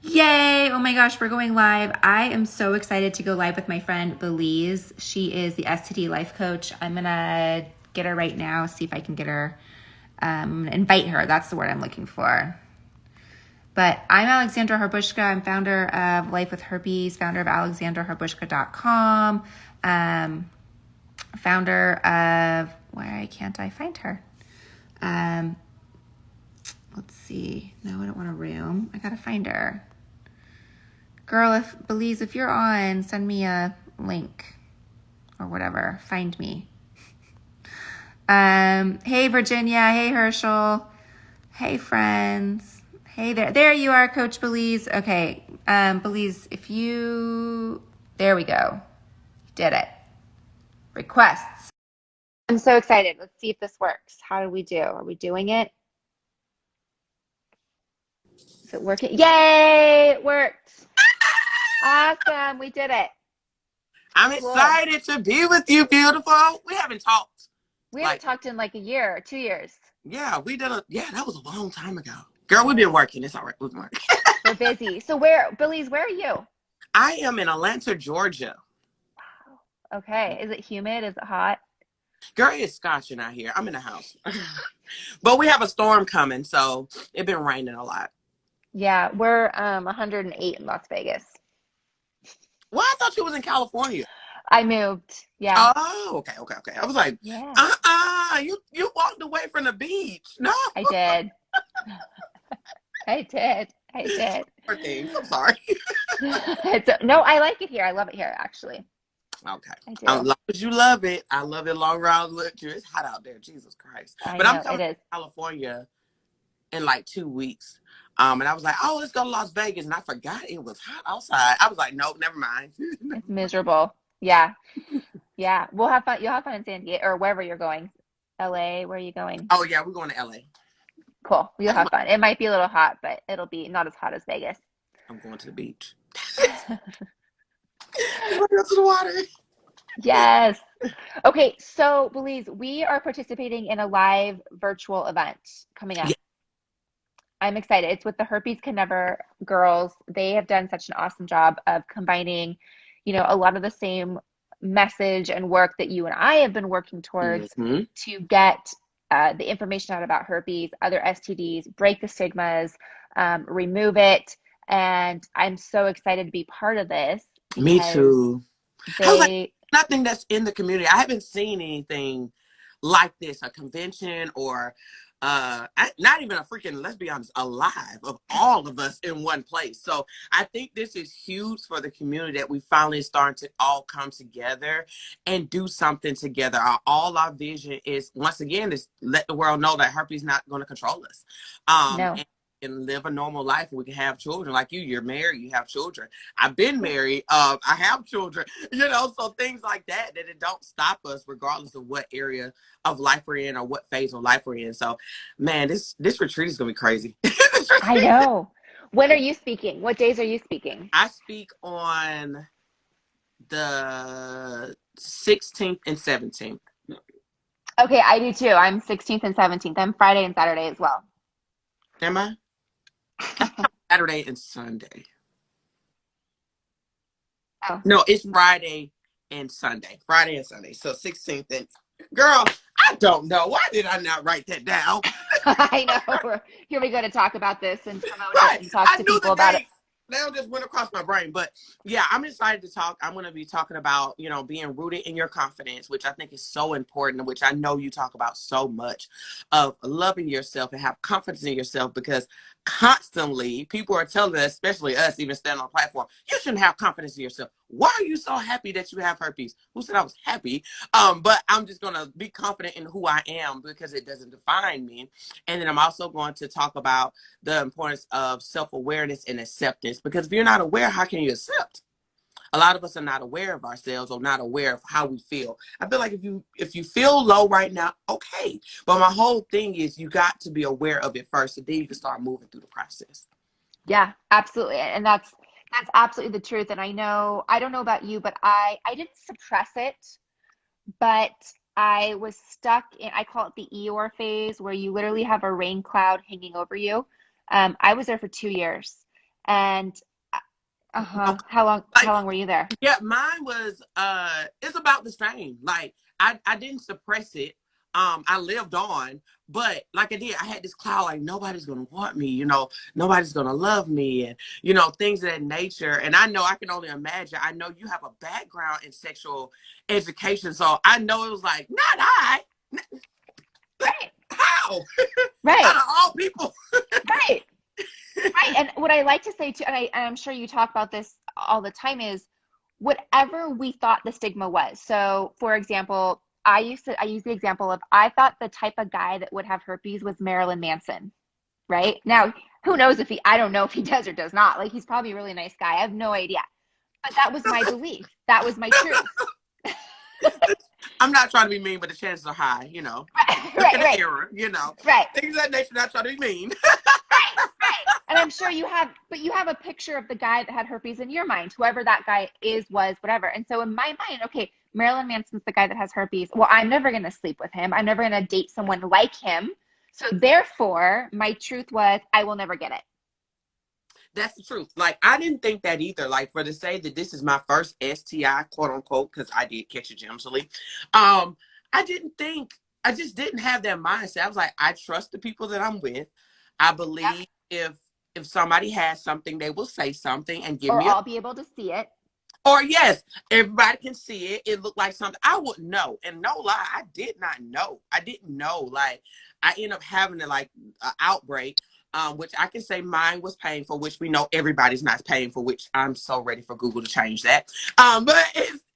Yay! Oh my gosh, we're going live. I am so excited to go live with my friend Belize. She is the STD life coach. I'm gonna get her right now, see if I can get her, invite her. That's the word I'm looking for. But I'm Alexandra Harbushka. I'm founder of Life With Herpes, founder of alexandraharbushka.com, founder of, why can't I find her? Let's see. No, I don't want a room. I gotta find her. Girl, Belize, if you're on, send me a link or whatever. Find me. Hey, Virginia. Hey, Herschel. Hey, friends. Hey there. There you are, Coach Belize. Okay. Belize, there we go. Did it. Requests. I'm so excited. Let's see if this works. How do we do? Are we doing it? Is it working? Yay! It worked. Awesome. We did it. I'm Cool. excited to be with you, beautiful. We haven't talked. We haven't Like, talked in like a year or 2 years. yeah, that was a long time ago. Girl, we've been working. It's all right. We've been working. We're busy. So Belize, where are you? I am in Atlanta, Georgia. Okay. Is it humid? Is it hot? Girl, it's scotching out here. I'm in the house. But we have a storm coming, so it's been raining a lot. Yeah, we're 108 in Las Vegas. Well, I thought you was in California. I moved. Yeah. Oh, okay. I was like, Yeah, you walked away from the beach. No, I did. I did. I did. poor things. I'm sorry. No, I like it here. I love it here, actually. Okay. I As do. long as you love it, I love it longer. I'll look you. It's hot out there, Jesus Christ. I But I'm know coming it to is. California in like 2 weeks. And I was like, oh, let's go to Las Vegas. And I forgot it was hot outside. I was like, nope, never mind. It's miserable. Yeah. Yeah. We'll have fun. You'll have fun in San Diego or wherever you're going. LA, where are you going? Oh, yeah, we're going to LA. Cool. You'll That's have my, fun. It might be a little hot, but it'll be not as hot as Vegas. I'm going to the beach. I want to go to the water. Yes. Okay, so Belize, we are participating in a live virtual event coming up. Yeah. I'm excited. It's with the Herpes Can Never girls. They have done such an awesome job of combining, a lot of the same message and work that you and I have been working towards Mm-hmm. to get the information out about herpes, other STDs, break the stigmas, remove it. And I'm so excited to be part of this Me because too. I was like, they, nothing that's in the community. I haven't seen anything like this, a convention or not even a freaking, let's be honest, a live of all of us in one place. So I think this is huge for the community that we finally starting to all come together and do something together. All our vision is, once again, is let the world know that herpes not going to control us. no. And live a normal life. We can have children like you're married, you have children. I've been married, I have children, so things like that it don't stop us regardless of what area of life we're in or what phase of life we're in. So man, this retreat is gonna be crazy. I know. When are you speaking? What days are you speaking? I speak on the 16th and 17th. Okay, I do too. I'm 16th and 17th. I'm Friday and Saturday as well. Am I? Saturday and Sunday. Oh, No, it's Friday and Sunday. So 16th and girl, I don't know. Why did I not write that down? I know. Here we go to talk about this and promote it Right. and talk I to knew people the about it. dates. Now just went across my brain. But yeah, I'm excited to talk. I'm going to be talking about, being rooted in your confidence, which I think is so important, which I know you talk about so much, of loving yourself and have confidence in yourself, because constantly people are telling us, especially us, even standing on a platform, you shouldn't have confidence in yourself. Why are you so happy that you have herpes? Who said I was happy? But I'm just going to be confident in who I am because it doesn't define me. And then I'm also going to talk about the importance of self-awareness and acceptance, because if you're not aware, how can you accept? A lot of us are not aware of ourselves or not aware of how we feel. I feel like if you feel low right now, okay, but my whole thing is you got to be aware of it first, and then you can start moving through the process. Yeah, absolutely. And that's absolutely the truth. And I don't know about you, but I didn't suppress it, but I was stuck in, I call it the Eeyore phase, where you literally have a rain cloud hanging over you. I was there for 2 years. And Okay. how Like, long were you there? yeah, mine was it's about the same. Like I didn't suppress it. I lived on, but like I did, I had this cloud like nobody's gonna want me, nobody's gonna love me, and things of that nature. And I know I can only imagine. I know you have a background in sexual education, so I know it was like, not I. Right. How? Out Right. of all people. Right. Right. And what I like to say too, and I'm sure you talk about this all the time, is whatever we thought the stigma was. So, for example, I use the example of I thought the type of guy that would have herpes was Marilyn Manson, right? Now, who knows if I don't know if he does or does not. Like, he's probably a really nice guy. I have no idea. But that was my belief. That was my truth. I'm not trying to be mean, but the chances are high, Look Right, at the right, error, right. Things of that nature, not trying to be mean. Right, right. And I'm sure you have a picture of the guy that had herpes in your mind, whoever that guy is, was, whatever. And so in my mind, okay, Marilyn Manson's the guy that has herpes. Well, I'm never going to sleep with him. I'm never going to date someone like him. So therefore, my truth was, I will never get it. That's the truth. Like, I didn't think that either. Like, for to say that this is my first STI, quote unquote, because I did catch it gently. I didn't think, I just didn't have that mindset. I was like, I trust the people that I'm with. I Yep. believe if somebody has something, they will say something and give Or me a. I'll be able to see it. Or yes, everybody can see it. It looked like something I wouldn't know. And no lie, I did not know. I didn't know. Like, I ended up having an outbreak, which I can say mine was painful, which we know everybody's not painful, which I'm so ready for Google to change that. But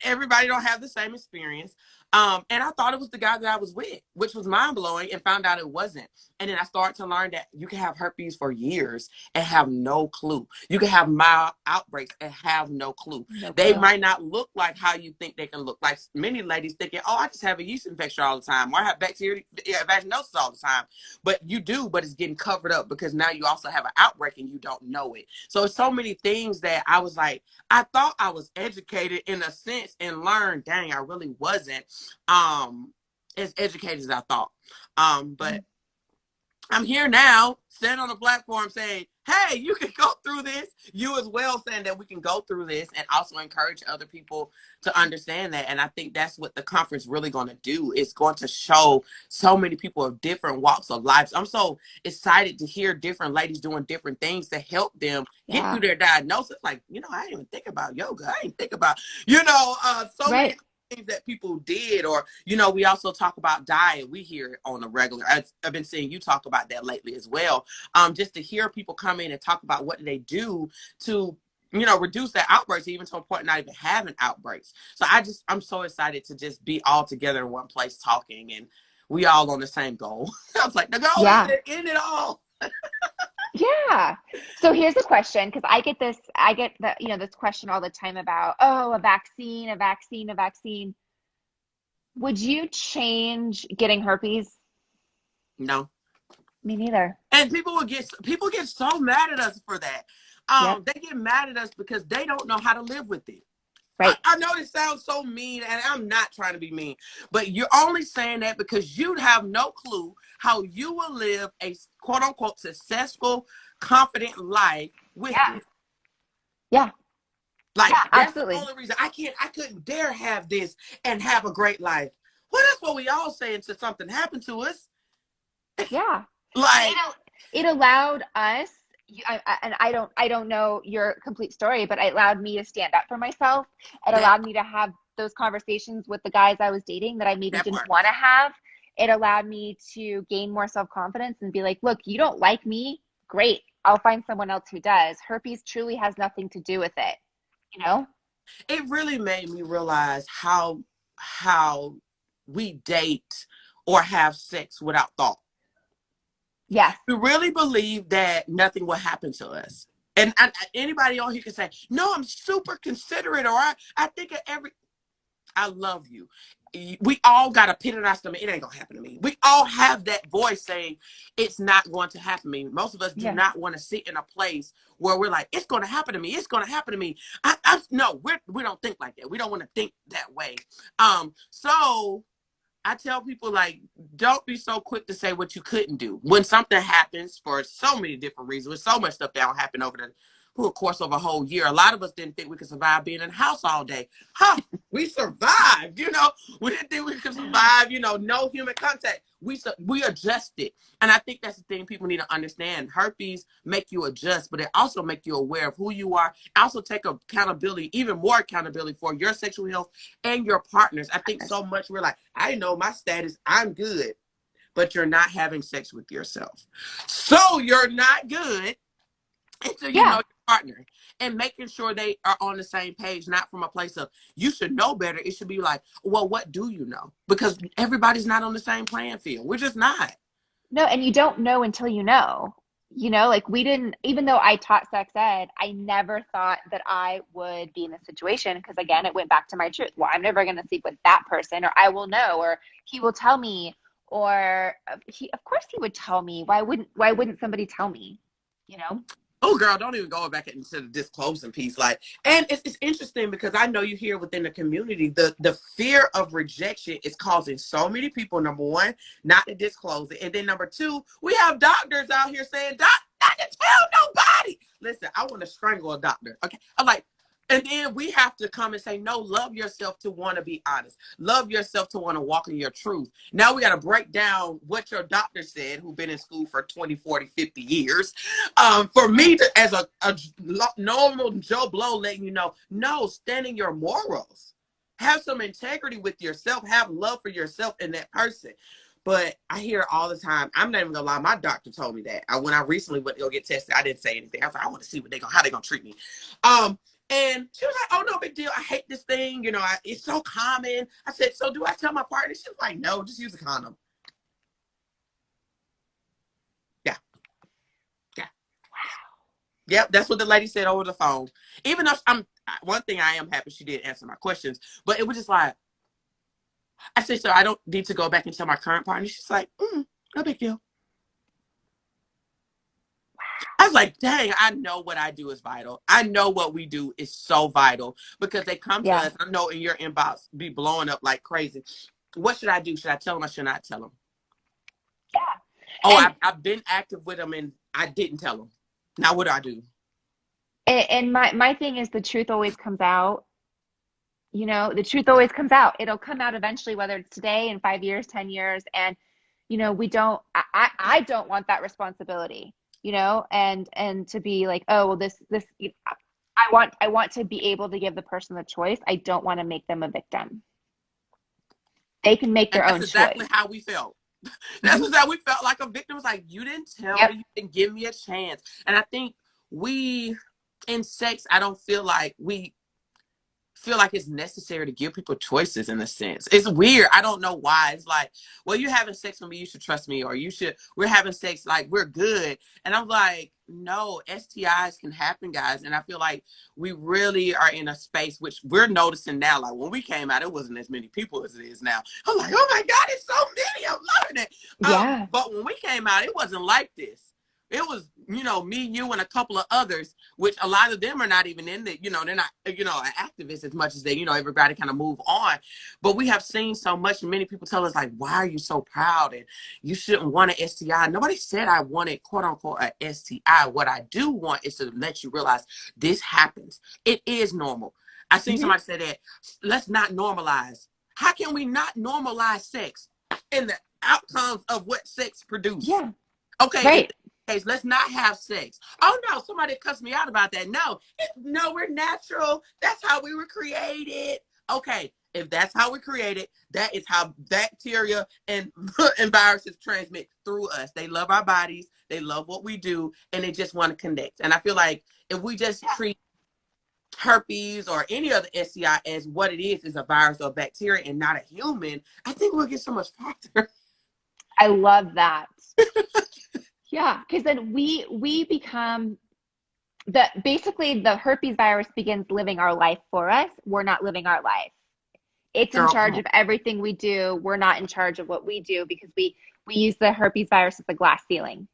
everybody don't have the same experience. And I thought it was the guy that I was with, which was mind blowing, and found out it wasn't. And then I started to learn that you can have herpes for years and have no clue. You can have mild outbreaks and have no clue. No They clue. might not look like how you think they can look. Like many ladies thinking, oh, I just have a yeast infection all the time, or I have bacteria vaginosis all the time. But you do, but it's getting covered up because now you also have an outbreak and you don't know it. So it's so many things that I was like, I thought I was educated in a sense and learned, dang, I really wasn't as educated as I thought. But I'm here now, standing on the platform saying, hey, you can go through this. You as well saying that we can go through this and also encourage other people to understand that. And I think that's what the conference really going to do. It's going to show so many people of different walks of life. I'm so excited to hear different ladies doing different things to help them get Yeah. through their diagnosis. Like, I didn't even think about yoga. I didn't think about, so many Right. things that people did. Or we also talk about diet. We hear it on a regular. I've been seeing you talk about that lately as well. Just to hear people come in and talk about what do they do to reduce their outbreaks, even to a point not even having outbreaks. So I'm so excited to just be all together in one place talking, and we all on the same goal. I was like, the goal is Yeah. to end it all. Yeah. So here's the question, because I get this question all the time about, oh, a vaccine, a vaccine, a vaccine. Would you change getting herpes? No. Me neither. And people get so mad at us for that. Yep. They get mad at us because they don't know how to live with it. Right. I know this sounds so mean, and I'm not trying to be mean, but you're only saying that because you have no clue how you will live a quote unquote successful, confident life with Yeah. it. Yeah. Like, Yeah, that's the absolutely. only reason I couldn't dare have this and have a great life. Well, that's what we all say until something happened to us. Yeah. And Like, it allowed us, and I don't know your complete story, but it allowed me to stand up for myself. It that allowed me to have those conversations with the guys I was dating that I maybe that didn't part. want to have. It allowed me to gain more self-confidence and be like, look, you don't like me? Great. I'll find someone else who does. Herpes truly has nothing to do with it, you know? It really made me realize how we date or have sex without thought. Yes. We really believe that nothing will happen to us. And anybody on here can say, no, I'm super considerate, or I think of every. I love you. We all got a pit in our stomach. It ain't gonna happen to me. We all have that voice saying it's not going to happen to me. Most of us do Yeah. not want to sit in a place where we're like, it's gonna happen to me. It's gonna happen to me. No, we don't think like that. We don't want to think that way. So I tell people, like, don't be so quick to say what you couldn't do when something happens for so many different reasons. With so much stuff that don't happen over the of course, over a whole year. A lot of us didn't think we could survive being in the house all day. Huh? We survived, you know. We didn't think we could survive, you know, no human contact. We adjusted. And I think that's the thing people need to understand. Herpes make you adjust, but it also make you aware of who you are. Also take accountability, even more accountability for your sexual health and your partners. I think so much we're like, I know my status, I'm good, but you're not having sex with yourself. So you're not good until you know your partner, and making sure they are on the same page, not from a place of you should know better. It should be like, well, what do you know? Because everybody's not on the same playing field. We're just not. No, and you don't know until you know. You know, like we didn't, even though I taught sex ed, I never thought that I would be in this situation because, again, it went back to my truth. Well, I'm never going to sleep with that person, or I will know, or he will tell me, or of course he would tell me. Why wouldn't somebody tell me? You know? Oh, girl, don't even go back into the disclosing piece. Like, and it's interesting because I know you hear within the community, the fear of rejection is causing so many people, number one, not to disclose it. And then number two, we have doctors out here saying, Doc, not to tell nobody. Listen, I want to strangle a doctor. Okay. I'm like, and then we have to come and say, no, love yourself to want to be honest. Love yourself to want to walk in your truth. Now we got to break down what your doctor said, who've been in school for 20, 40, 50 years. For me to, as a normal Joe Blow, letting you know, no, stand in your morals. Have some integrity with yourself. Have love for yourself and that person. But I hear it all the time. I'm not even gonna lie. My doctor told me that. When I recently went to go get tested, I didn't say anything. I was like, I want to see how they gonna treat me. And she was like, oh, no big deal. I hate this thing. You know, it's so common. I said, so do I tell my partner? She was like, no, just use a condom. Yeah. Yeah. Wow. Yep. That's what the lady said over the phone. Even though one thing I am happy she did answer my questions, but it was just like, I said, so I don't need to go back and tell my current partner. She's like, no big deal. I was like, dang, I know what I do is vital. I know what we do is so vital because they come to us. I know in your inbox be blowing up like crazy. What should I do? Should I tell them or should I not tell them? Yeah. Oh, I've been active with them and I didn't tell them. Now what do I do? And my thing is the truth always comes out. You know, the truth always comes out. It'll come out eventually, whether it's today, in 5 years, 10 years. And, you know, I don't want that responsibility, you know, and to be like, oh, well, this, I want to be able to give the person the choice. I don't want to make them a victim. They can make their own choice. That's exactly how we felt. That's exactly we felt like a victim. Was like, you didn't tell me, you didn't give me a chance. And I think in sex, I don't feel like we feel like it's necessary to give people choices in a sense. It's weird. I don't know why. It's like, well, you're having sex with me, you should trust me, or we're having sex, like we're good. And I'm like, no, STIs can happen, guys. And I feel like we really are in a space which we're noticing now. Like when we came out, it wasn't as many people as it is now. I'm like, oh my God, it's so many. I'm loving it. Yeah. But when we came out, it wasn't like this. It was, you know, me, you, and a couple of others, which a lot of them are not even in the, you know, they're not, you know, activists as much as they, you know, everybody kind of move on. But we have seen so much, and many people tell us, like, why are you so proud? And you shouldn't want an STI. Nobody said I wanted, quote unquote, an STI. What I do want is to let you realize this happens. It is normal. I seen somebody say that, let's not normalize. How can we not normalize sex and the outcomes of what sex produces? Yeah. Okay. Right. Let's not have sex. Oh no, somebody cussed me out about that. No, we're natural. That's how we were created. Okay, if that's how we're created, that is how bacteria and viruses transmit through us. They love our bodies, they love what we do, and they just want to connect. And I feel like if we just treat herpes or any other STI as what it is a virus or bacteria and not a human, I think we'll get so much farther. I love that. Yeah, because then we become basically the herpes virus begins living our life for us. We're not living our life. It's in charge of everything we do. We're not in charge of what we do because we use the herpes virus as a glass ceiling.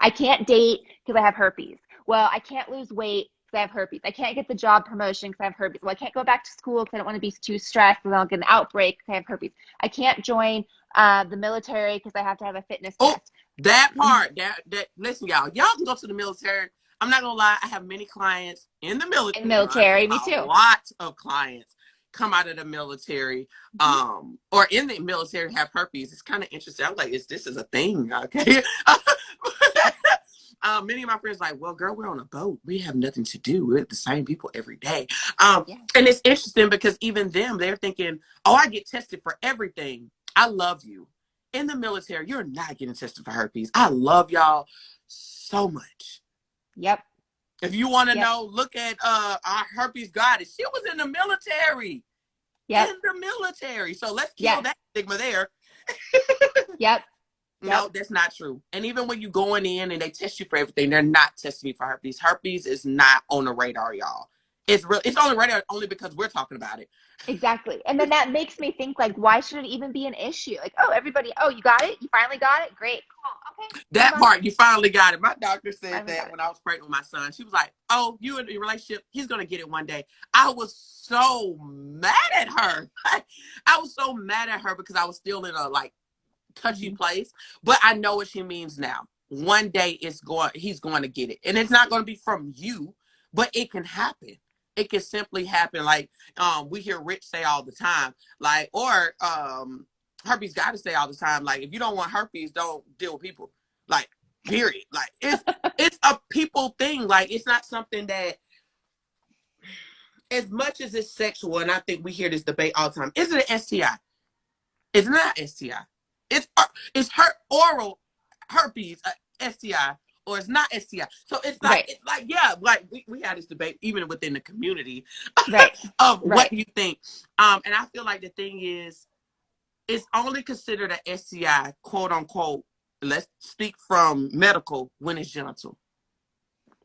I can't date because I have herpes. Well, I can't lose weight because I have herpes. I can't get the job promotion because I have herpes. Well, I can't go back to school because I don't want to be too stressed because I'll get an outbreak because I have herpes. I can't join the military because I have to have a fitness test. That part, that listen, y'all can go to the military. I'm not gonna lie, I have many clients in the military. In military, me A too. lot of clients come out of the military, or in the military have herpes. It's kind of interesting. I'm like, this is a thing, okay? Many of my friends like, well, girl, we're on a boat. We have nothing to do. We're the same people every day. And it's interesting because even them, they're thinking, oh, I get tested for everything. I love you. In the military, you're not getting tested for herpes. I love y'all so much. Yep. If you want to know, look at our herpes goddess. She was in the military. Yep. In the military. So let's kill that stigma there. Yep. No, that's not true. And even when you going in and they test you for everything, they're not testing you for herpes. Herpes is not on the radar, y'all. It's on the radar only because we're talking about it. Exactly. And then that makes me think, like, why should it even be an issue? Like, oh, everybody, oh, you got it? You finally got it? Great. Cool. Okay. That part, you finally got it. My doctor said that when I was pregnant with my son. She was like, oh, you in a relationship, he's going to get it one day. I was so mad at her. I was so mad at her because I was still in a, like, touchy place. But I know what she means now. One day he's going to get it. And it's not going to be from you, but it can happen. It can simply happen. Like, we hear Rich say all the time, like, or herpes got to say all the time, like, if you don't want herpes, don't deal with people. Like, period. Like, it's a people thing. Like, it's not something that, as much as it's sexual, and I think we hear this debate all the time, is it an STI? It's not STI. It's oral herpes, STI. Or it's not STI. So it's like, we had this debate even within the community of what do you think. And I feel like the thing is, it's only considered a STI, quote unquote. Let's speak from medical when it's genital.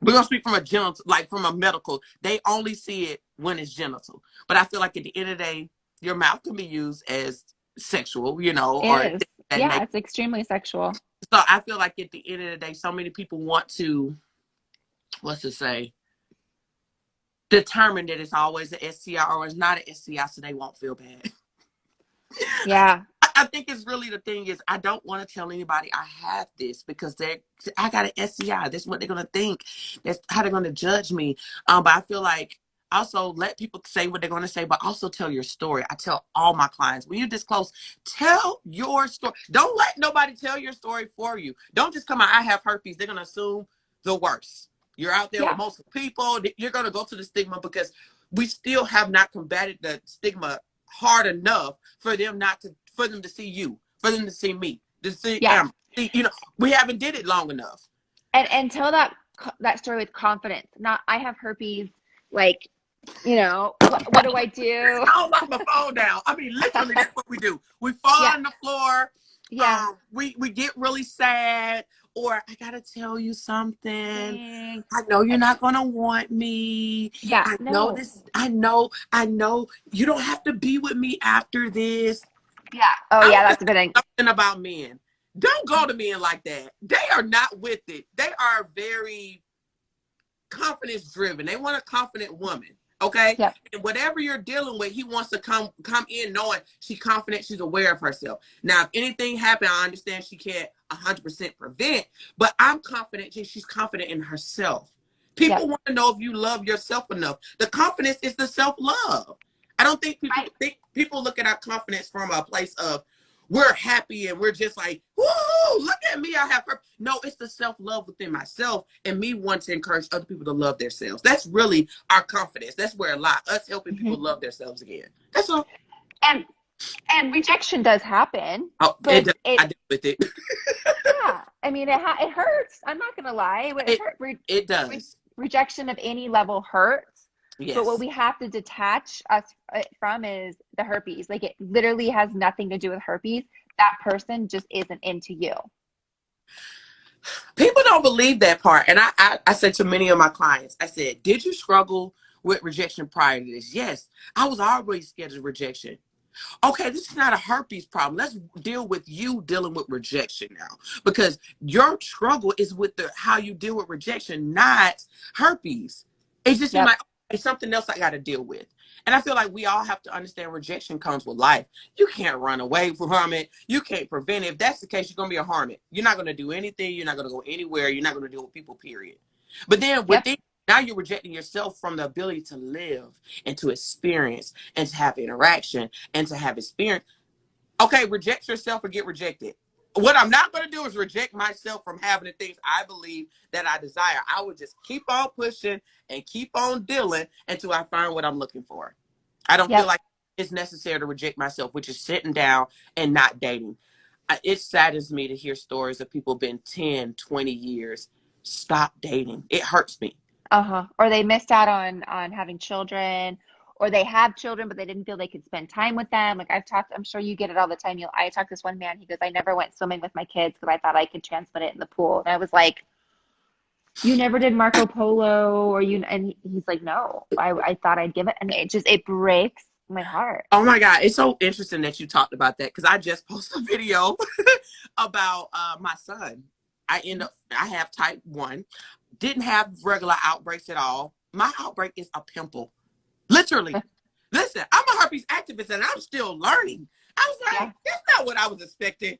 We're gonna speak from a genital, like from a medical. They only see it when it's genital. But I feel like at the end of the day, your mouth can be used as sexual, you know, it's extremely sexual. So I feel like at the end of the day, so many people want to, determine that it's always an STI or it's not an STI, so they won't feel bad. Yeah. I think it's really the thing is, I don't want to tell anybody I have this because I got an STI. That's what they're going to think. That's how they're going to judge me. But I feel like also let people say what they're going to say, but also tell your story. I tell all my clients, when you disclose, tell your story. Don't let nobody tell your story for you. Don't just come out, I have herpes. They're going to assume the worst. You're out there with most people. You're going to go to the stigma because we still have not combated the stigma hard enough for them to see you, for them to see me, to see Amber. You know, we haven't did it long enough. And tell that story with confidence. Not, I have herpes, like, you know, what do I do? I don't lock my phone down. I mean, literally, that's what we do. We fall on the floor. Yeah. We get really sad, or I gotta tell you something. I know you're not gonna want me. Yeah. I know this. I know. You don't have to be with me after this. Yeah. Oh, yeah, that's a good thing. Something about men. Don't go to men like that. They are not with it. They are very confidence driven. They want a confident woman. Okay. Yep. And whatever you're dealing with, he wants to come in knowing she's confident, she's aware of herself. Now, if anything happened, I understand she can't 100% prevent, but I'm confident she's confident in herself. People want to know if you love yourself enough. The confidence is the self-love. I don't think people look at our confidence from a place of we're happy and we're just like, woo, look at me, I have her. No, it's the self-love within myself and me wanting to encourage other people to love themselves. That's really our confidence. That's where a lot, us helping people love themselves again. That's all. And rejection does happen. Oh, but I deal with it. Yeah. I mean, it hurts. I'm not going to lie. It does. Rejection of any level hurts. Yes. But what we have to detach us from is the herpes. Like, it literally has nothing to do with herpes. That person just isn't into you. People don't believe that part. And I said to many of my clients, I said, did you struggle with rejection prior to this? Yes, I was always scared of rejection. Okay, this is not a herpes problem. Let's deal with you dealing with rejection now. Because your struggle is with how you deal with rejection, not herpes. It's just like, it's something else I got to deal with. And I feel like we all have to understand rejection comes with life. You can't run away from it. You can't prevent it. If that's the case, you're going to be a hermit. You're not going to do anything. You're not going to go anywhere. You're not going to deal with people, period. But then Yep. within, now you're rejecting yourself from the ability to live and to experience and to have interaction and to have experience. Okay, reject yourself or get rejected. What I'm not going to do is reject myself from having the things I believe that I desire. I would just keep on pushing and keep on dealing until I find what I'm looking for. I don't feel Yep. like it's necessary to reject myself, which is sitting down and not dating. It saddens me to hear stories of people been 10, 20 years. Stop dating. It hurts me. Uh-huh. Or they missed out on having children, or they have children, but they didn't feel they could spend time with them. Like I've talked, I'm sure you get it all the time. I talked to this one man, he goes, I never went swimming with my kids because I thought I could transmit it in the pool. And I was like, you never did Marco Polo or you, and he's like, no, I thought I'd give it. And it breaks my heart. Oh my God. It's so interesting that you talked about that because I just posted a video about my son. I have type 1, didn't have regular outbreaks at all. My outbreak is a pimple. Literally. Listen, I'm a herpes activist and I'm still learning. I was like, Yeah. that's not what I was expecting.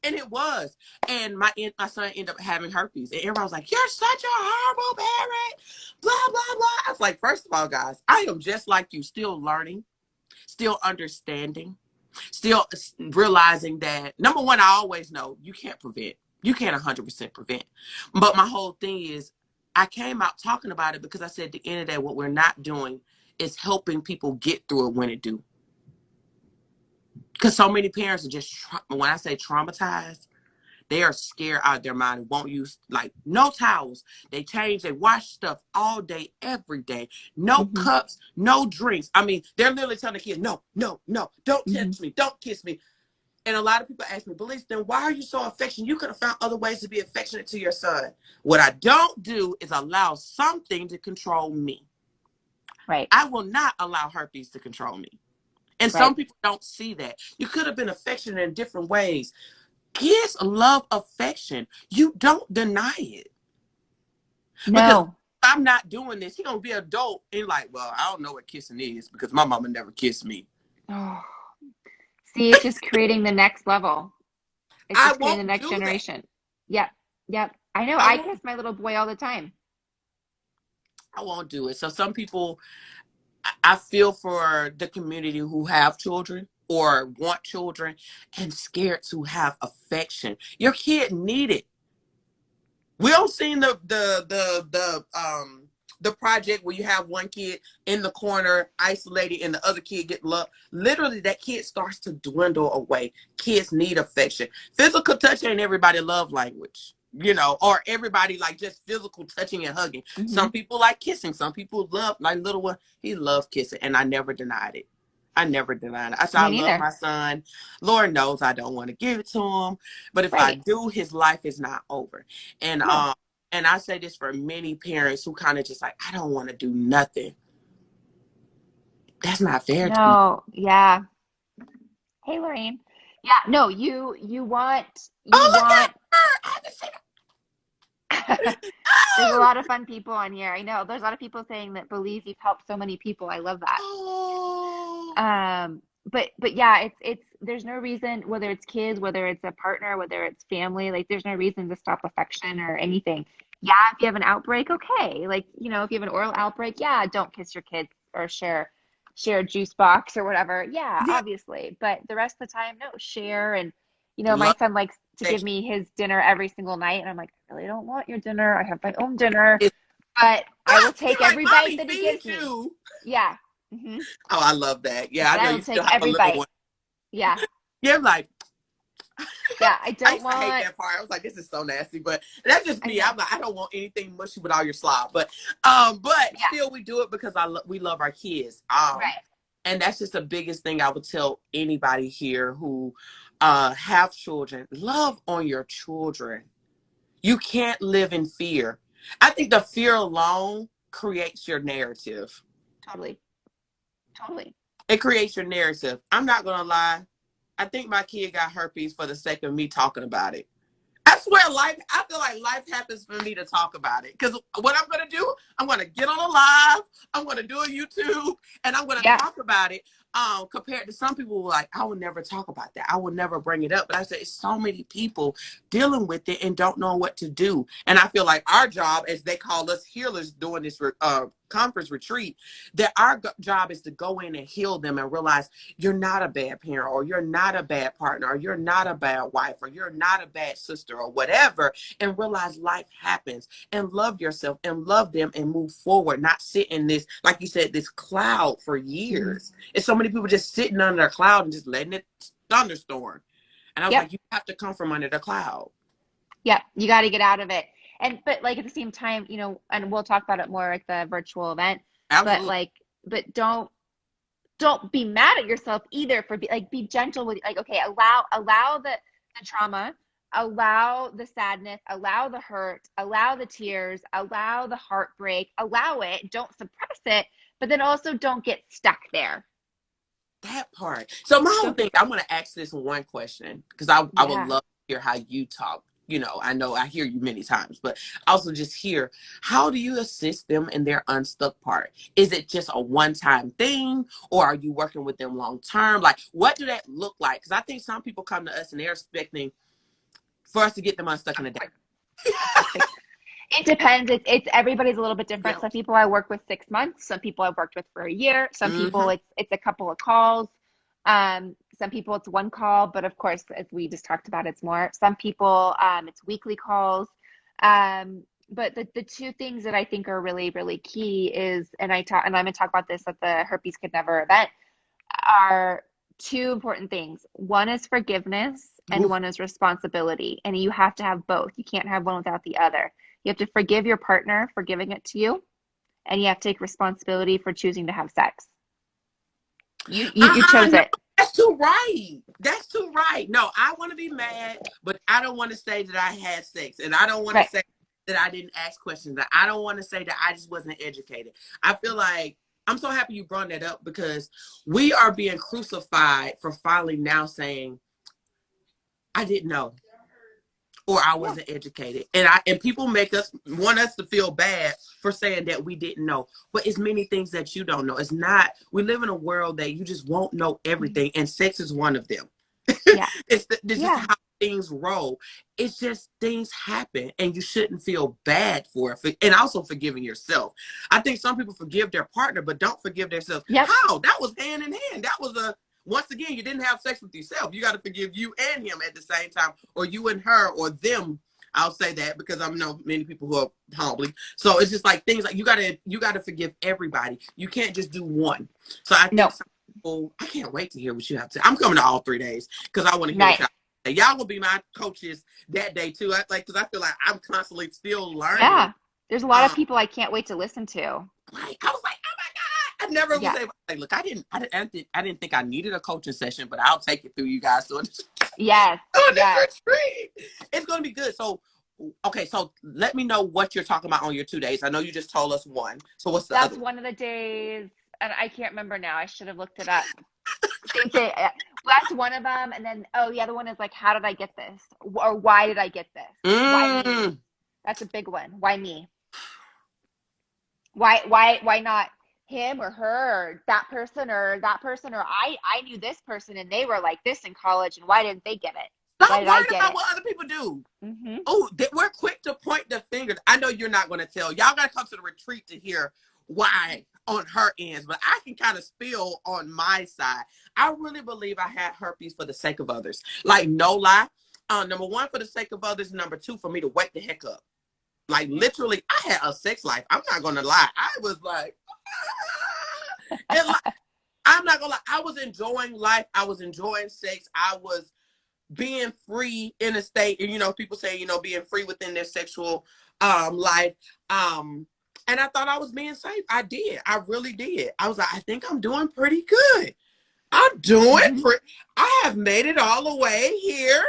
And it was. And my son ended up having herpes. And everybody was like, you're such a horrible parent. Blah, blah, blah. I was like, first of all, guys, I am just like you, still learning, still understanding, still realizing that, number one, I always know you can't prevent. You can't 100% prevent. But my whole thing is, I came out talking about it because I said at the end of the day, what we're not doing is helping people get through it when it do. Because so many parents are just, when I say traumatized, they are scared out of their mind and won't use, like, no towels. They wash stuff all day, every day. No Mm-hmm. cups, no drinks. I mean, they're literally telling the kids, no, no, no, don't touch me, don't kiss me. And a lot of people ask me, Belize, then why are you so affectionate? You could have found other ways to be affectionate to your son. What I don't do is allow something to control me. Right. I will not allow herpes to control me. And Right. some people don't see that. You could have been affectionate in different ways. Kids love affection. You don't deny it. Because No. I'm not doing this, he's going to be an adult and like, well, I don't know what kissing is because my mama never kissed me. Oh. See, it's just creating the next level. It's I just creating the won't next do that. generation. Yep. Yep. I know. I I won't, kiss my little boy all the time. I won't do it. So some people, I feel for the community who have children or want children and scared to have affection. Your kid need it. We don't seen the project where you have one kid in the corner isolated and the other kid get love. Literally, that kid starts to dwindle away. Kids need affection. Physical touch ain't everybody love language, or everybody like just physical touching and hugging. Mm-hmm. Some people like kissing. Some people love, like little one, he loved kissing, and I never denied it. I never denied it. I said, I Me love neither. my son. Lord knows I don't want to give it to him. But if I Right. do, his life is not over. And No. and I say this for many parents who kind of just like, I don't want to do nothing. That's not fair to me. No. Yeah. Hey, Lorraine. Yeah. No. You want Oh, look at her. I haven't seen her. There's a Oh, lot of fun people on here. I know. There's a lot of people saying that Belize you've helped so many people. I love that. oh. But yeah, it's there's no reason, whether it's kids, whether it's a partner, whether it's family, like there's no reason to stop affection or anything. Yeah, if you have an outbreak, okay. Like, if you have an oral outbreak, yeah, don't kiss your kids or share a juice box or whatever. Yeah, Yeah. obviously. But the rest of the time, no, share. And my Love son likes to give affection. me his dinner every single night, and I'm like, I really don't want your dinner. I have my own dinner, It's, but I will you're take like, every bite mommy, that he feed gives me. you. Yeah. Hmm. Oh, I love that. Yeah, I But know I you will still take have a every little bite. one. Yeah. You're like, Yeah, I I don't used to hate want, that part. I was like, this is so nasty, but that's just I me. know. I'm like, I don't want anything mushy with all your slob, but Yeah, still we do it because we love our kids. right. And that's just the biggest thing I would tell anybody here who have children. Love on your children. You can't live in fear. I think the fear alone creates your narrative. Totally. Totally. It creates your narrative. I'm not gonna lie. I think my kid got herpes for the sake of me talking about it. I swear, I feel like life happens for me to talk about it. Because what I'm going to do, I'm going to get on a live, I'm going to do a YouTube, and I'm going to Yeah. talk about it. compared to some people who are like, I would never talk about that. I would never bring it up. But I said, it's so many people dealing with it and don't know what to do. And I feel like our job, as they call us healers during this conference retreat, that our job is to go in and heal them and realize you're not a bad parent, or you're not a bad partner, or you're not a bad wife, or you're not a bad sister, or whatever, and realize life happens, and love yourself and love them and move forward, not sit in this, like you said, this cloud for years. It's so many people just sitting under a cloud and just letting it thunderstorm. And I was like, you have to come from under the cloud. Yeah, you got to get out of it. But like at the same time, and we'll talk about it more at the virtual event. Absolutely. But don't be mad at yourself either for be gentle with, like, okay, allow the trauma, allow the sadness, allow the hurt, allow the tears, allow the heartbreak, allow it, don't suppress it, but then also don't get stuck there. That part. So my whole thing, I'm going to ask this one question, because I would love to hear how you talk. I know I hear you many times, but also just hear, how do you assist them in their unstuck part? Is it just a one-time thing, or are you working with them long-term? Like, what do that look like? Because I think some people come to us and they're expecting for us to get them unstuck in a day. It depends. It's everybody's a little bit different. Yeah. Some people I work with 6 months. Some people I've worked with for a year. Some people it's a couple of calls. Some people it's one call, but of course, as we just talked about, it's more. Some people it's weekly calls. But the two things that I think are really, really key is, and I'm going to talk about this at the Herpes Could Never event, are two important things. One is forgiveness and one is responsibility. And you have to have both. You can't have one without the other. You have to forgive your partner for giving it to you, and you have to take responsibility for choosing to have sex. You chose it. That's too right. That's too right. No, I want to be mad, but I don't want to say that I had sex, and I don't want to say that I didn't ask questions. I don't want to say that I just wasn't educated. I feel like I'm so happy you brought that up, because we are being crucified for finally now saying, I didn't know, or I wasn't educated. And people want us to feel bad for saying that we didn't know. But it's many things that you don't know. It's not, we live in a world that you just won't know everything, and sex is one of them. Yeah. This is how things roll. It's just things happen, and you shouldn't feel bad for it. And also forgiving yourself. I think some people forgive their partner, but don't forgive themselves. Yep. How? That was hand in hand. That was once again, you didn't have sex with yourself. You got to forgive you and him at the same time, or you and her, or them. I'll say that because I know many people who are humbly. So it's just like things like you gotta forgive everybody. You can't just do one. So I think some people, I can't wait to hear what you have to say. I'm coming to all 3 days because I want to hear what y'all will be my coaches that day too. Because I feel like I'm constantly still learning. Yeah, there's a lot of people I can't wait to listen to. I was like, oh my God, I never was able. Like, look, I didn't think I needed a coaching session, but I'll take it through you guys. So yes. It's going to be good. So, okay. So let me know what you're talking about on your 2 days. I know you just told us one. So what's the other? That's one of the days. And I can't remember now. I should have looked it up. Same thing. That's one of them. And then, the other one is like, how did I get this? Or why did I get this? Why me? That's a big one. Why me? Why not him or her or that person or I knew this person and they were like this in college, and why didn't they get it? Stop worrying about what other people do. Oh, we're quick to point the fingers. I know you're not going to tell. Y'all got to come to the retreat to hear why on her ends, but I can kind of spill on my side. I really believe I had herpes for the sake of others. Like, no lie. Number one, for the sake of others. Number two, for me to wake the heck up. Like, literally, I had a sex life. I'm not going to lie. I was like, I'm not going to lie. I was enjoying life. I was enjoying sex. I was being free in a state. And, people say, being free within their sexual life. And I thought I was being safe. I did. I really did. I was like, I think I'm doing pretty good. I'm doing I have made it all the way here.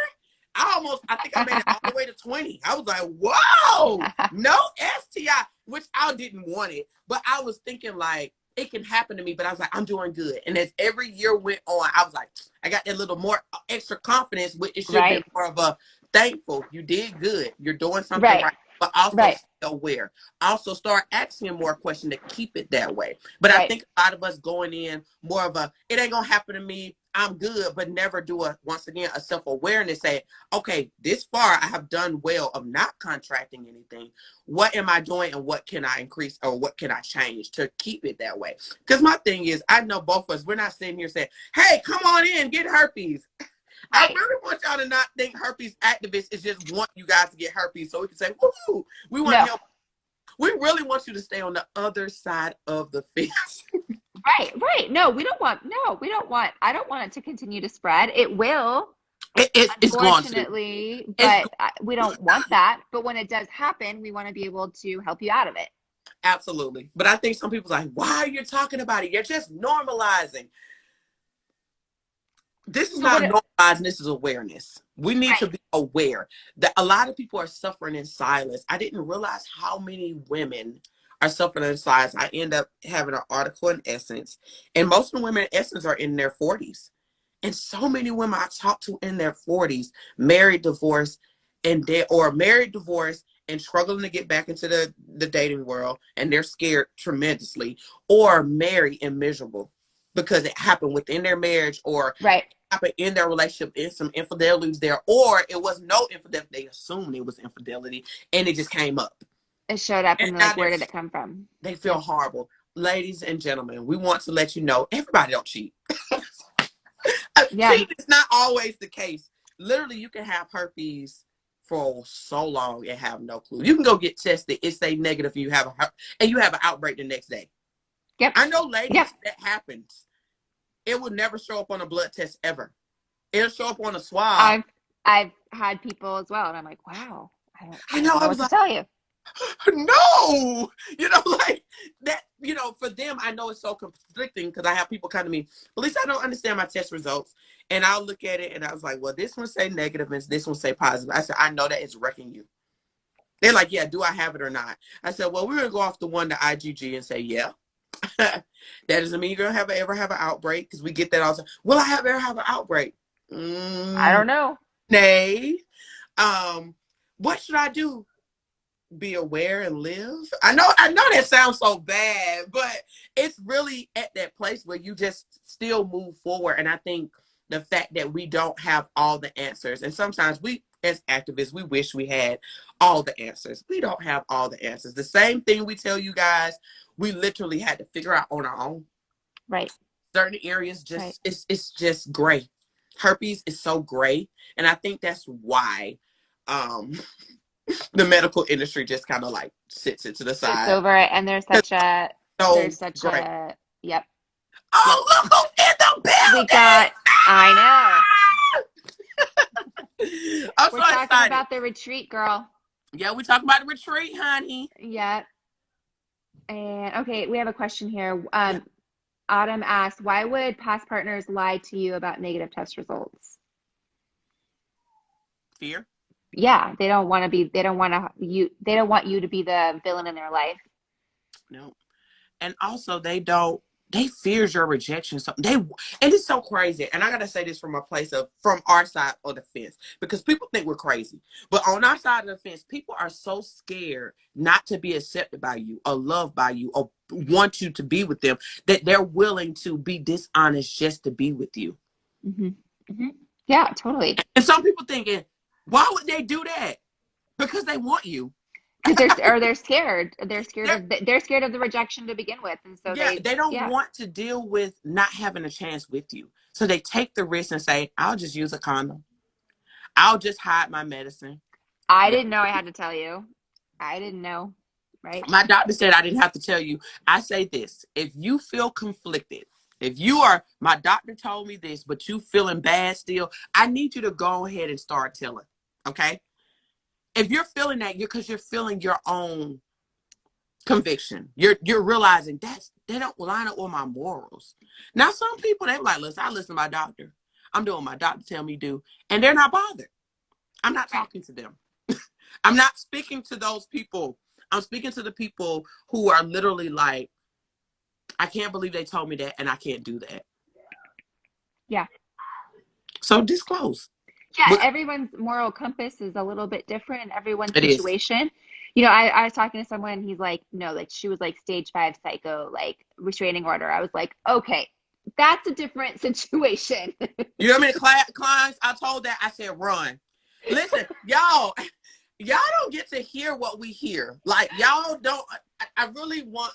I think I made it all the way to 20. I was like, whoa, no STI, which I didn't want it. But I was thinking like, it can happen to me, but I was like, I'm doing good. And as every year went on, I was like, I got that little more extra confidence, which it should be more of a thankful. You did good. You're doing something right. but also Right. stay aware. Also start asking more questions to keep it that way. But I Right. think a lot of us going in more of a, it ain't gonna happen to me, I'm good, but never do once again, a self-awareness, say, okay, this far I have done well of not contracting anything. What am I doing and what can I increase or what can I change to keep it that way? Because my thing is, I know both of us, we're not sitting here saying, hey, come on in, get herpes. I Right. really want y'all to not think herpes activists is just want you guys to get herpes so we can say, woohoo, we want to No. help. We really want you to stay on the other side of the fence. Right. Right. No, I don't want it to continue to spread. It will, It's going to. unfortunately, It's but we don't want that. But when it does happen, we want to be able to help you out of it. absolutely. But I think some people's like, why are you talking about it? You're just normalizing. This is So not what? normalizing, this is awareness. We need to Right. be aware that a lot of people are suffering in silence. I didn't realize how many women are suffering in silence. I end up having an article in Essence, and most of the women in Essence are in their 40s. And so many women I talk to in their 40s, married, divorced, or married, divorced, and struggling to get back into the dating world, and they're scared tremendously, or married and miserable because it happened within their marriage or Right. happened in their relationship, in some infidelities there, or it was no infidelity. They assumed it was infidelity and it just came up. It showed up, And and now like, where did it come from? they feel Yep. horrible. Ladies and gentlemen, we want to let you know everybody don't cheat. Yeah. Cheating is not always the case. Literally, you can have herpes for so long and have no clue. You can go get tested. It say negative, and you have an outbreak the next day. Yep. I know Yep. ladies that happens. It will never show up on a blood test ever. It'll show up on a swab. I've had people as well, and I'm like, wow, I I know. don't I know was what to like, tell you. no, like that, for them, I know it's so conflicting because I have people come to me, at least I don't understand my test results. And I'll look at it and I was like, well, this one say negative and this one say positive. I said, I know that it's wrecking you. They're like, yeah, do I have it or not? I said, well, we're going to go off the one to IgG and say, yeah. That doesn't mean you're going to ever have an outbreak because we get that all the time. Will I ever have an outbreak? I don't know. Nay. What should I do? Be aware and live. I know that sounds so bad, but it's really at that place where you just still move forward. And I think the fact that we don't have all the answers, and sometimes we as activists, we wish we had all the answers. We don't have all the answers. The same thing we tell you guys, we literally had to figure out on our own. Right. Certain areas just Right. it's just gray. Herpes is so gray, and I think that's why um the medical industry just kind of like sits it to the It's side. over it, and So great. yep. Yep. Oh, look who's in the We got, I know. building! I'm We're so talking excited. about the retreat, girl. Yeah, we talking about the retreat, honey. Yep. And okay, we have a question here. Yeah, Autumn asked, why would past partners lie to you about negative test results? fear. Yeah, they don't want you to be the villain in their life. No, and also they fears your rejection. So and it's so crazy. And I gotta say this from a place of from our side of the fence because people think we're crazy, but on our side of the fence, people are so scared not to be accepted by you or loved by you or want you to be with them that they're willing to be dishonest just to be with you. Hmm. Hmm. Yeah, totally. And some people thinking, why would they do that? Because they want you. Because they're scared. They're scared of the rejection to begin with, and so Yeah, they don't yeah. want to deal with not having a chance with you. So they take the risk and say, I'll just use a condom. I'll just hide my medicine. I Yeah. didn't know I had to tell you. I didn't know, right? My doctor said I didn't have to tell you. I say this, if you feel conflicted, if my doctor told me this, but you feeling bad still, I need you to go ahead and start telling. Okay? If you're feeling that, because you're feeling your own conviction. You're realizing they don't line up with my morals. Now some people they like, listen, I listen to my doctor. I'm doing what my doctor tell me to do, and they're not bothered. I'm not Right. talking to them. I'm not speaking to those people. I'm speaking to the people who are literally like, I can't believe they told me that, and I can't do that. Yeah. So disclose. Yeah, But everyone's moral compass is a little bit different in everyone's it is. situation. You know, I was talking to someone, and he's like, no, like she was like stage 5 psycho, like restraining order. I was like, okay, that's a different situation. You know how many clients I told that? I said, run. Listen, y'all don't get to hear what we hear. Like, y'all don't, I really want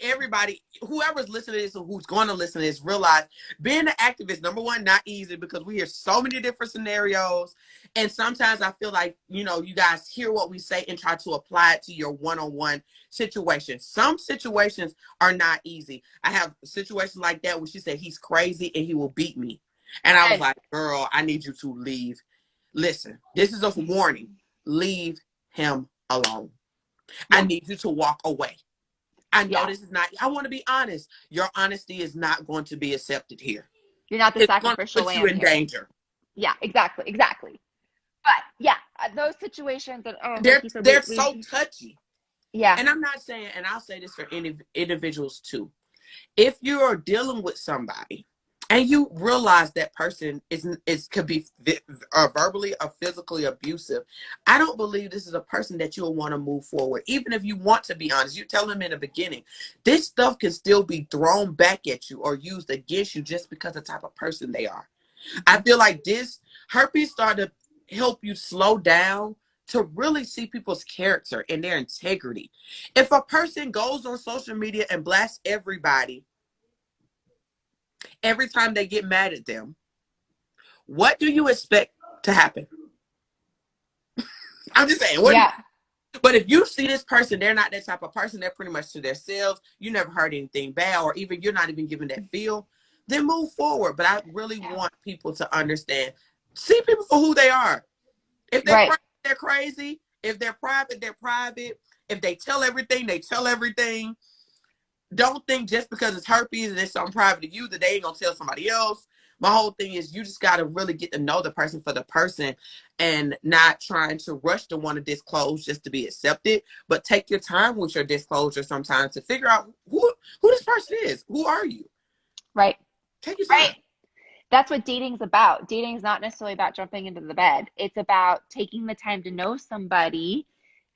everybody, whoever's listening to this or who's going to listen to this, realize being an activist, number one, not easy because we hear so many different scenarios. And sometimes I feel like, you know, you guys hear what we say and try to apply it to your one-on-one situation. Some situations are not easy. I have situations like that where she said, he's crazy and he will beat me. And I was like, girl, I need you to leave. Listen, this is a warning. Leave him alone. Yeah. I need you to walk away. I know Yeah. this is not, I want to be honest. Your honesty is not going to be accepted here. You're not the It's going to sacrificial put you lamb in here. danger. Yeah, exactly, exactly. But yeah, those situations that, oh, like They're you said, they're so touchy. yeah, And I'm not saying, and I'll say this for individuals too. If you're dealing with somebody and you realize that person is could be verbally or physically abusive, I don't believe this is a person that you'll want to move forward. Even if you want to be honest, you tell them in the beginning, this stuff can still be thrown back at you or used against you just because of the type of person they are. I feel like this herpes started to help you slow down to really see people's character and their integrity. If a person goes on social media and blasts everybody every time they get mad at them, what do you expect to happen? I'm just saying, yeah, but if you see this person, they're not that type of person, they're pretty much to themselves, you never heard anything bad, or even you're not even given that feel, then move forward. But I really want people to understand, see people for who they are. If they're right. crazy, they're crazy. If they're private, they're private. If they tell everything, they tell everything. Don't think just because it's herpes and it's something private to you that they ain't gonna tell somebody else. My whole thing is you just gotta really get to know the person for the person and not trying to rush to want to disclose just to be accepted, but take your time with your disclosure sometimes to figure out who this person is. Who are you? Right. Take your Right. time. That's what dating's about. Dating's not necessarily about jumping into the bed. It's about taking the time to know somebody.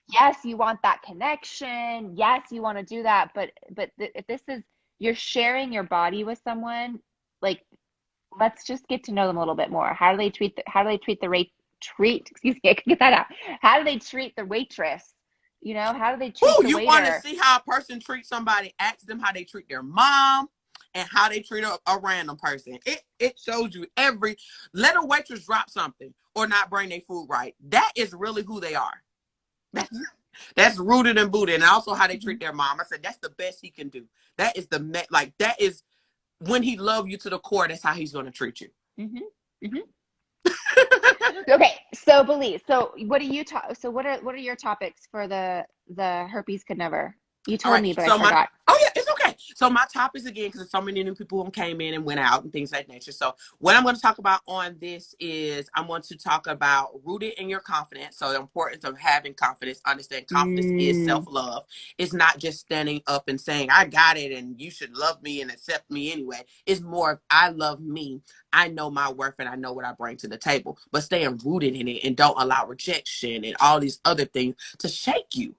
Yes, you want that connection. Yes, you want to do that, but if this is you're sharing your body with someone, like let's just get to know them a little bit more. How do they treat the rate treat, excuse me, I can get that out. How do they treat the waitress? You know, how do they treat Oh, the you want to waiter? see how a person treats somebody? Ask them how they treat their mom and how they treat a random person. It shows you every. Let a waitress drop something or not bring their food right. That is really who they are. Mm-hmm. That's rooted and booted, and also how they Mm-hmm. treat their mom. I said that's the best he can do. That is like that is when he love you to the core. That's how he's going to treat you. Mm-hmm. Mm-hmm. Okay, so Belize. So what do you talk? So what are your topics for the herpes could never? You All told right. me, but I So forgot. yeah, it's okay. So my topics again, because there's so many new people who came in and went out and things like that nature. So what I'm going to talk about on this is I'm going to talk about rooted in your confidence. So the importance of having confidence. Understand confidence is Mm, self-love. It's not just standing up and saying, I got it and you should love me and accept me anyway. It's more of I love me. I know my worth and I know what I bring to the table. But staying rooted in it and don't allow rejection and all these other things to shake you.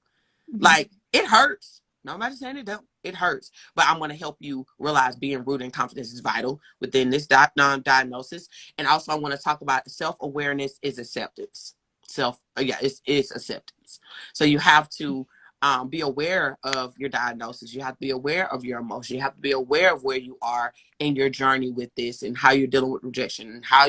mhm. Like it hurts. Nobody's saying it don't. It hurts. But I'm going to help you realize being rooted in confidence is vital within this diagnosis. And also I want to talk about self-awareness is acceptance. It's acceptance. So you have to be aware of your diagnosis. You have to be aware of your emotion. You have to be aware of where you are in your journey with this and how you're dealing with rejection and how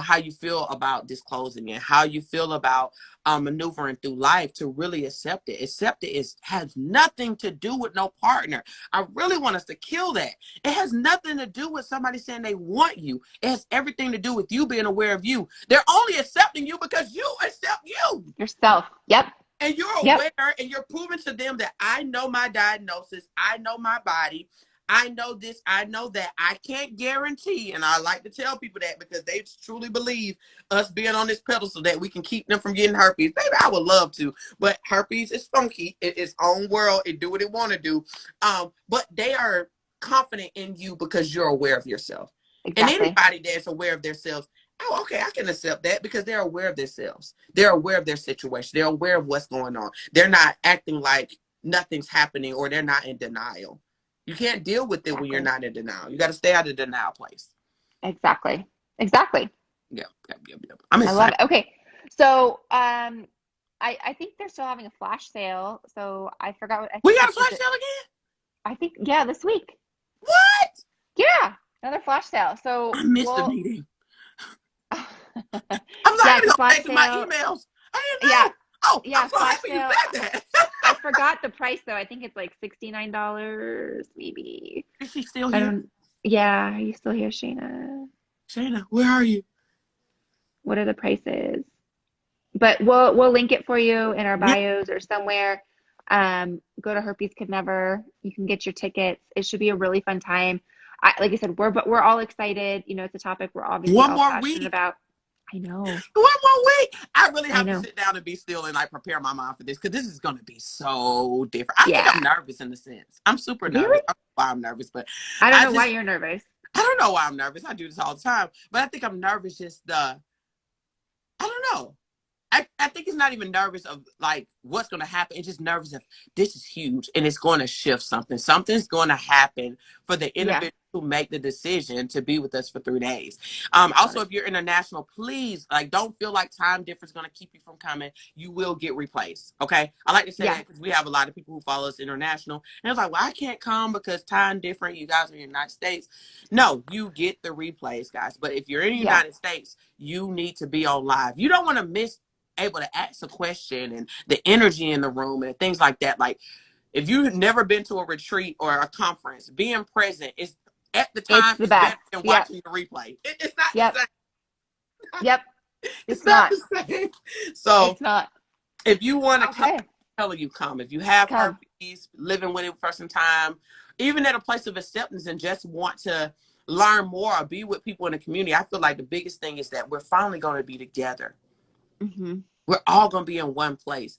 how you feel about disclosing and how you feel about maneuvering through life to really accept it. Accept it has nothing to do with no partner. I really want us to kill that. It has nothing to do with somebody saying they want you. It has everything to do with you being aware of you. They're only accepting you because you accept you. Yourself. Yep. And you're Yep. aware and you're proving to them that I know my diagnosis, I know my body, I know this, I know that. I can't guarantee, and I like to tell people that because they truly believe us being on this pedestal that we can keep them from getting herpes. Baby, I would love to, but herpes is funky. It's its own world. It do what it want to do. But they are confident in you because you're aware of yourself. And Exactly. anybody that's aware of themselves, Oh, okay, I can accept that because they're aware of themselves. They're aware of their situation. They're aware of what's going on. They're not acting like nothing's happening or they're not in denial. You can't deal with it when you're not in denial. You got to stay out of the denial place. Exactly. Exactly. Yeah, yeah. I'm I love excited. it. Okay. So, I think they're still having a flash sale. So I forgot what I We think got a it's is flash it sale again? I think yeah, this week. What? Yeah, another flash sale. I So missed the we'll meeting. I'm yeah, not it's going a to go flash back to my sale. emails. I didn't Yeah, know. Oh, I'm yeah, so flash happy you sale. said that. I forgot the price though. I think it's like $69 maybe. Is she still I here? don't Yeah, are you still here, Shayna? Shayna, where are you? What are the prices? But we'll link it for you in our Yeah. bios or somewhere. Go to Herpes Could Never. You can get your tickets. It should be a really fun time. Like I said, we're all excited. You know, it's a topic we're obviously One all more passionate week. about. I know. 1 more week. I really I have to know. sit down and be still and like prepare my mind for this because this is going to be so different. I think Yeah. I'm nervous in a sense. I'm super Really? nervous. I don't know why I'm nervous, but I don't I know why just, you're nervous. I don't know why I'm nervous. I do this all the time, but I think I'm nervous just I don't know. I think it's not even nervous of like what's going to happen. It's just nervous of this is huge and it's going to shift something. Something's going to happen for the Yeah. individual who make the decision to be with us for 3 days. Yeah, Also, honestly. if you're international, please like don't feel like time difference is going to keep you from coming. You will get replaced. Okay, I like to say Yeah. that because we have a lot of people who follow us international, and it's like, well, I can't come because time different. You guys are in the United States. No, you get the replays, guys. But if you're in the Yeah. United States, you need to be on live. You don't want to miss able to ask a question and the energy in the room and things like that. Like if you've never been to a retreat or a conference, being present is at the It's time the is better best. than Yep. watching the replay. It's not the Yep. same. Yep. It's It's not not. the same. So It's not. if you want to come, Okay. I'm telling you, come. If you have Come. herpes, living with it for some time, even at a place of acceptance and just want to learn more or be with people in the community, I feel like the biggest thing is that we're finally going to be together. Hmm. We're all going to be in one place.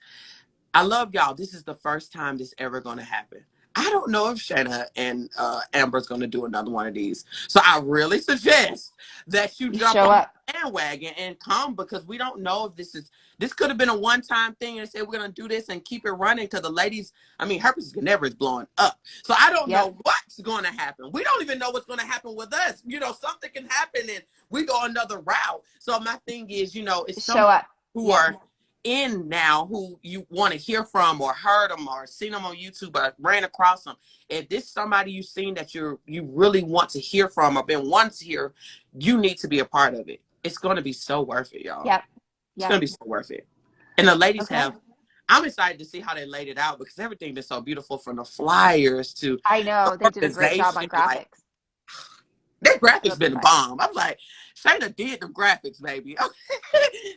I love y'all. This is the first time this ever going to happen. I don't know if Shanna and Amber's going to do another one of these. So I really suggest that you You jump show on up. the bandwagon and come because we don't know if this could have been a one-time thing and say we're going to do this and keep it running because the ladies, I mean, herpes never is blowing up. So I don't Yep. know what's going to happen. We don't even know what's going to happen with us. You know, something can happen and we go another route. So my thing is, it's Show some up. who Yep. are in now who you want to hear from or heard them or seen them on YouTube or ran across them. If this is somebody you've seen that you really want to hear from or been wanting to hear, you need to be a part of it. It's going to be so worth it, y'all. Yep. It's Yep. going to be so worth it. And the ladies Okay. I'm excited to see how they laid it out because everything is so beautiful from the flyers to I the know they did a great job on organization. Like, graphics. that It'll graphics be been a fun. bomb. I'm like, Shayna did the graphics, baby.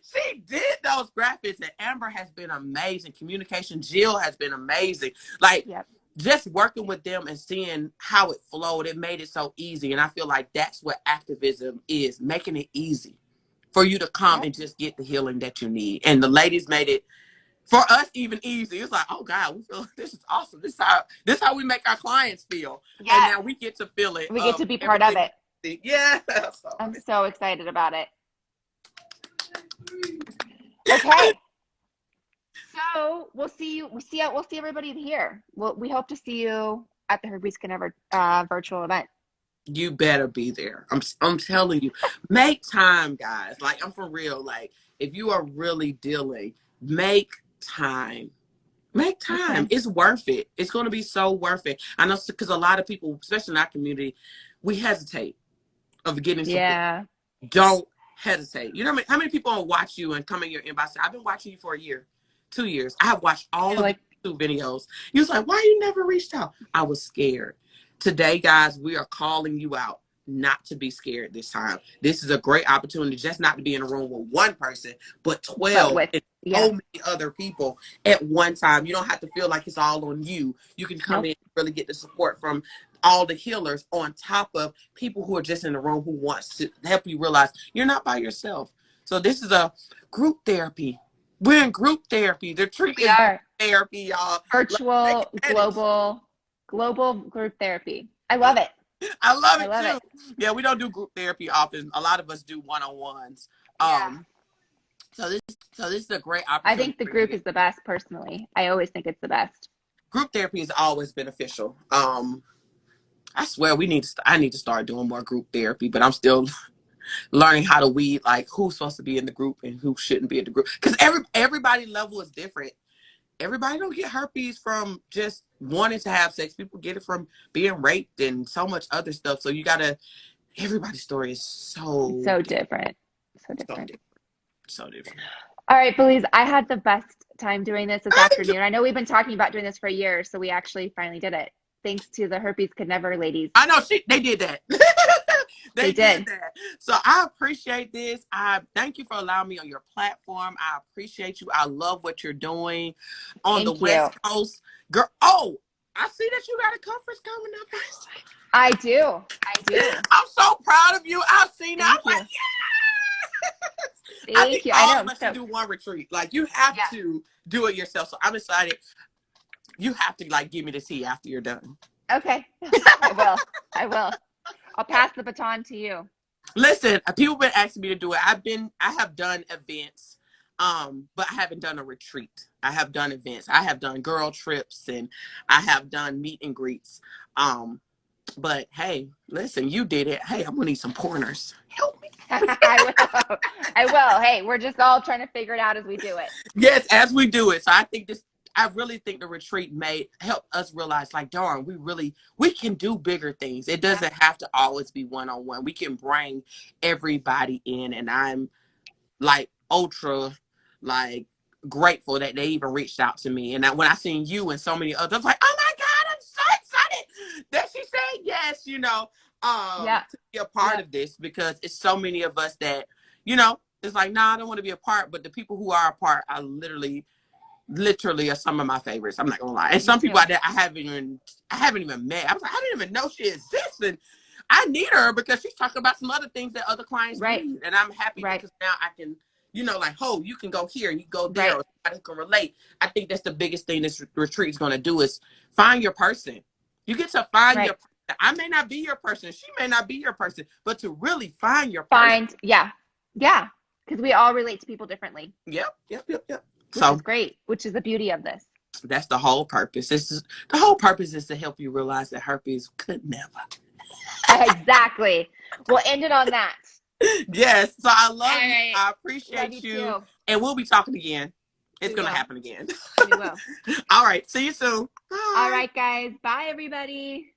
She did those graphics, and Amber has been amazing. Communication, Jill has been amazing. Like, Yep. just working with them and seeing how it flowed, it made it so easy. And I feel like that's what activism is, making it easy for you to come Yep. and just get the healing that you need. And the ladies made it for us even easy. It's like, oh God, we feel this is awesome. This is how we make our clients feel. And Yes. now we get to feel it We get of to be part of everything. it. Yeah. I'm so excited about it. Okay. So we'll see you. We'll see everybody here. We hope to see you at the Herpes Can Never virtual event. You better be there. I'm telling you, make time, guys. Like I'm for real. Like if you are really dealing, make time. Make Make time. time. It's worth it. It's going to be so worth it. I know because a lot of people, especially in our community, we hesitate of getting support. Yeah. Don't hesitate. You know how many people will watch you and come in your inbox? Say, I've been watching you for a year, 2 years. I have watched all You're of your like, YouTube videos. You was like, why you never reached out? I was scared. Today, guys, we are calling you out not to be scared this time. This is a great opportunity just not to be in a room with one person, but but 12 with and yeah. so many other people at one time. You don't have to feel like it's all on you. You can come Nope. in and really get the support from all the healers on top of people who are just in the room who wants to help you realize you're not by yourself. So this is a group therapy. We're in group therapy. The treat We is are therapy, y'all. Like, take virtual, advantage. global group therapy. I love it. I love I it love too. it. Yeah, we don't do group therapy often. A lot of us do one-on-ones. Yeah. So this is a great I opportunity think the for you to group get is the best personally. I always think it's the best. group therapy is always beneficial. I swear I need to start doing more group therapy, but I'm still learning how to weed like who's supposed to be in the group and who shouldn't be in the group. Because everybody level is different. Everybody don't get herpes from just wanting to have sex. People get it from being raped and so much other stuff. So you gotta everybody's story is It's so so different. different. So So different. different. So different. All right, Belize, I had the best time doing this I enjoy- afternoon. I know we've been talking about doing this for a year, so we actually finally did it. Thanks to the Herpes Could Never ladies. I know they did that. They They did did. that. So I appreciate this. I thank you for allowing me on your platform. I appreciate you. I love what you're doing on the Thank you. West Coast. Girl, oh, I see that you got a conference coming up. I do. I do. I'm so proud of you. I've seen it. I'm Thank like, you. I think Thank you. I know. all of I'm us should stoked. do one retreat. Like you have Yeah. to do it yourself. So I'm excited. You have to like give me the tea after you're done. Okay. I will. I will. I'll pass the baton to you. Listen, people been asking me to do it. I have done events, but I haven't done a retreat. I have done events. I have done girl trips and I have done meet and greets. But hey, listen, you did it. Hey, I'm gonna need some pointers. Help me. I will. I will. Hey, we're just all trying to figure it out as we do it. Yes, as we do it. So I really think the retreat may help us realize, like, darn, we can do bigger things. It doesn't have to always be one-on-one. We can bring everybody in, and I'm like ultra like grateful that they even reached out to me. And when I seen you and so many others, I was like, oh my God, I'm so excited that she said yes, Yeah. to be a part of this because it's so many of us that, it's like, nah, I don't want to be a part. But the people who are a part are literally are some of my favorites. I'm not gonna lie. And some people out there I haven't even met. I was like, I didn't even know she exists. And I need her because she's talking about some other things that other clients need. And I'm happy because now I can, like, oh, you can go here and you go there, or somebody can relate. I think that's the biggest thing this retreat is gonna do is find your person. You get to find your person. I may not be your person, she may not be your person, but to really find your person. Yeah. Yeah. Because we all relate to people differently. Yep. Which is great, which is the beauty of this. That's the whole purpose. The whole purpose is to help you realize that herpes could never. Exactly. We'll end it on that. Yes. So I love you. I appreciate love you. too. And we'll be talking again. It's going to happen again. We will. All right. See you soon. Bye. All right, guys. Bye, everybody.